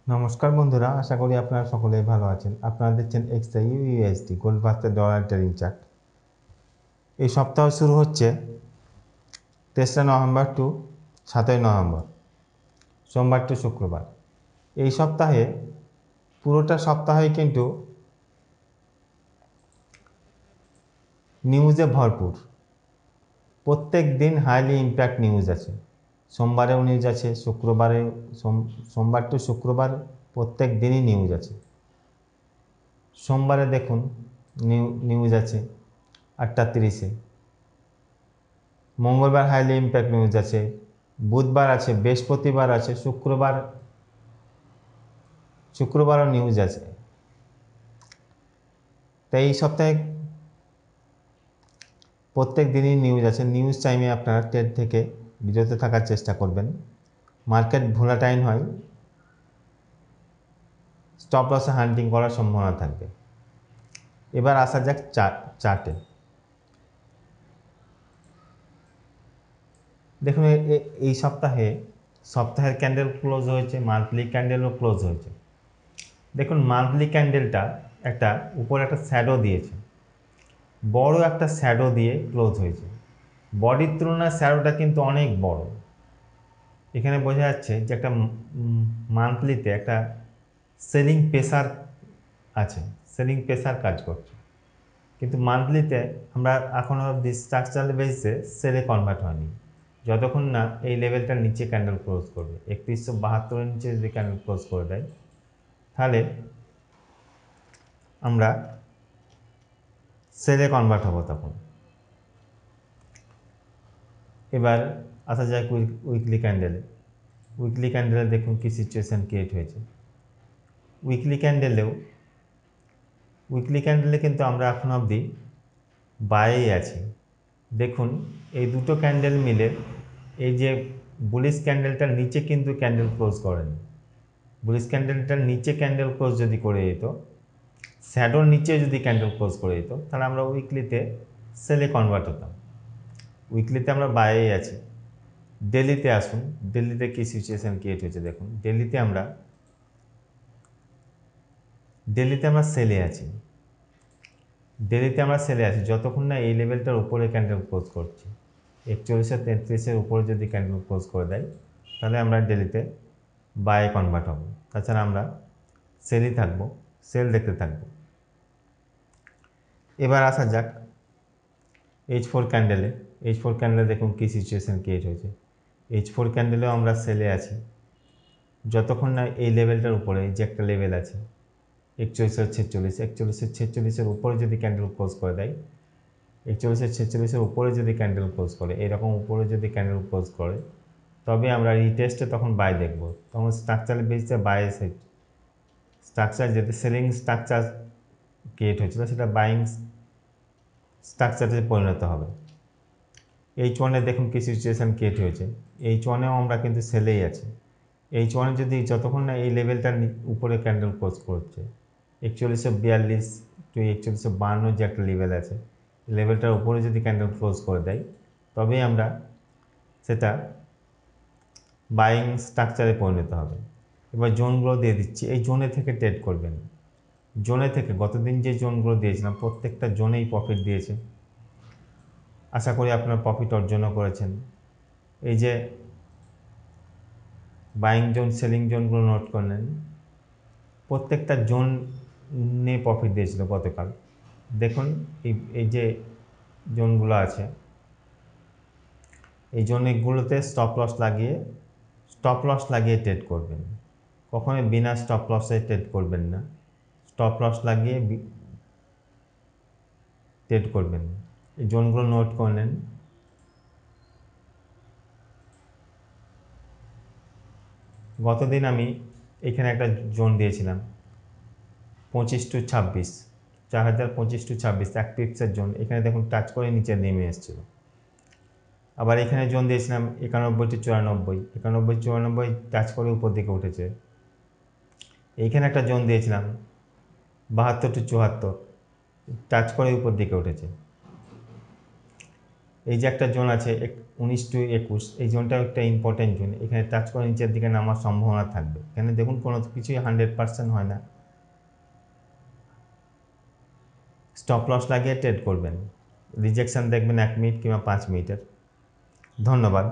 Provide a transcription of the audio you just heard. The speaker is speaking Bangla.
নমস্কার বন্ধুরা, আশা করি আপনারা সকলেই ভালো আছেন। আপনারা দেখছেন XI USD gold versus dollar trading chart. এই সপ্তাহ শুরু হচ্ছে 3রা নভেম্বর টু 7ই নভেম্বর, সোমবার টু শুক্রবার। এই সপ্তাহে পুরোটা সপ্তাহে কিন্তু নিউজে ভরপুর। প্রত্যেক দিন হাইলি ইম্প্যাক্ট নিউজ আছে। সোমবারেও নিউজ আছে, শুক্রবারে সোমবার টু শুক্রবার প্রত্যেক দিনই নিউজ আছে। সোমবারে দেখুন নিউজ আছে 8:30-এ। মঙ্গলবার হাইলি ইম্প্যাক্ট নিউজ আছে, বুধবার আছে, বৃহস্পতিবার আছে, শুক্রবারও নিউজ আছে। তাই এই সপ্তাহে প্রত্যেক দিনই নিউজ আছে। নিউজ টাইমে আপনারা ট্রেড থেকে বিরত থাকার চেষ্টা করবেন। মার্কেট ভোলাটাইল হয়, স্টপ লসে হান্টিং করার সম্ভাবনা থাকবে। এবার আসা যাক চার্টে। দেখুন এই সপ্তাহের ক্যান্ডেল ক্লোজ হয়েছে, মান্থলি ক্যান্ডেলও ক্লোজ হয়েছে। দেখুন মান্থলি ক্যান্ডেলটা উপরে একটা শ্যাডো দিয়েছে, বড় একটা শ্যাডো দিয়ে ক্লোজ হয়েছে। বডির তুলনায় শ্যাডোটা কিন্তু অনেক বড়। এখানে বোঝা যাচ্ছে যে একটা মান্থলিতে একটা সেলিং প্রেসার আছে, সেলিং প্রেসার কাজ করছে। কিন্তু মান্থলিতে আমরা এখনও অবধি স্ট্রাকচারাল বেসিসে সেলে কনভার্ট হয়নি, যতক্ষণ না এই লেভেলটার নিচে ক্যান্ডেল ক্লোজ করবে। 3172-এর নিচে যদি ক্যান্ডেল ক্লোজ করে দেয়, তাহলে আমরা সেলে কনভার্ট হবো তখন। এবার আসা যায় উইকলি ক্যান্ডেলে। উইকলি ক্যান্ডেলে দেখুন কি সিচুয়েশান ক্রিয়েট হয়েছে। উইকলি ক্যান্ডেলে কিন্তু আমরা এখন অবধি বাইরেই আছি। দেখুন এই দুটো ক্যান্ডেল মিলে এই যে বুলিশ ক্যান্ডেলটার নিচে কিন্তু ক্যান্ডেল ক্লোজ করেনি। বুলিশ ক্যান্ডেলটার নিচে ক্যান্ডেল ক্লোজ যদি করে দিত, শ্যাডোর নিচে যদি ক্যান্ডেল ক্লোজ করে দিত, তাহলে আমরা উইকলিতে সেলে কনভার্ট হতাম। উইকলিতে আমরা বাইরেই আছি। ডেলিতে আসুন, ডেলিতে কী সিচুয়েশান ক্রিয়েট হয়েছে দেখুন। ডেলিতে আমরা সেলে আছি। যতক্ষণ না এই লেভেলটার উপরে ক্যান্ডেল ক্লোজ করছি। 4133-এর উপরে যদি ক্যান্ডেল ক্লোজ করে দেয়, তাহলে আমরা ডেলিতে বায়ে কনভার্ট হব। তাছাড়া আমরা সেলই থাকবো, সেল দেখতে থাকবো। এবার আসা যাক H4 ক্যান্ডেলে দেখুন কী সিচুয়েশান ক্রিয়েট হয়েছে। H4 ক্যান্ডেলেও আমরা সেলে আছি। যতক্ষণ না এই লেভেলটার উপরে যে একটা লেভেল আছে 4146-এর উপরে যদি ক্যান্ডেল ক্লোজ করে দেয়, 4146-এর উপরে যদি ক্যান্ডেল ক্লোজ করে, এরকম উপরে যদি ক্যান্ডেল ক্লোজ করে, তবে আমরা রিটেস্টে তখন বাই দেখব। তখন স্ট্রাকচারাল বেসিসে বাই স্ট্রাকচার যেটা সেলিং স্ট্রাকচার ক্রিয়েট হয়েছিল, সেটা বাইং স্ট্রাকচারে পরিণত হবে। H1-এ দেখুন কি সিচুয়েশান ক্রিয়েট হয়েছে। H1-এও আমরা কিন্তু সেলেই আছি। H1-এ যদি যতক্ষণ না এই লেভেলটার উপরে ক্যান্ডেল ক্লোজ করছে, 4142 টু 4152 যে একটা লেভেল আছে, লেভেলটার উপরে যদি ক্যান্ডেল ক্লোজ করে দেয়, তবেই আমরা সেটা বাইং স্ট্রাকচারে পরিণত হবে। এবার জোনগুলো দিয়ে দিচ্ছি, এই জোনে থেকে ট্রেড করবেন। জোনে থেকে গতদিন যে জোনগুলো দিয়েছিলাম, প্রত্যেকটা জোনেই প্রফিট দিয়েছে। আশা করি আপনার প্রফিট অর্জনও করেছেন। এই যে বাইং জোন, সেলিং জোনগুলো নোট করে নেন। প্রত্যেকটা জোনে প্রফিট দিয়েছিল গতকাল। দেখুন এই যে জোনগুলো আছে, এই জোনগুলোতে স্টপ লস লাগিয়ে ট্রেড করবেন। কখনোই বিনা স্টপ লসে ট্রেড করবেন না। স্টপ লস লাগিয়ে ট্রেড করবেন। এই জোনগুলো নোট করে নেন। গতদিন আমি এখানে একটা জোন দিয়েছিলাম 25 টু 26, 4025 টু 26 এক পিপসের জোন। এখানে দেখুন টাচ করে নিচে নেমে এসেছিল। আবার এখানে জোন দিয়েছিলাম 91 টু 94, 91-94 টাচ করে উপর দিকে উঠেছে। এইখানে একটা জোন দিয়েছিলাম 72 টু 74, টাচ করে উপর দিকে উঠেছে। এই যে একটা জোন আছে 19 টু 21, এই জোনটাও একটা ইম্পর্টেন্ট জোন। এখানে টাচ করে নিচের দিকে নামার সম্ভাবনা থাকবে। এখানে দেখুন কোনো কিছুই 100% হয় না। স্টপ লস লাগিয়ে ট্রেড করবেন। রিজেকশন দেখবেন 1 মিনিট কিংবা 5 মিনিটের। ধন্যবাদ।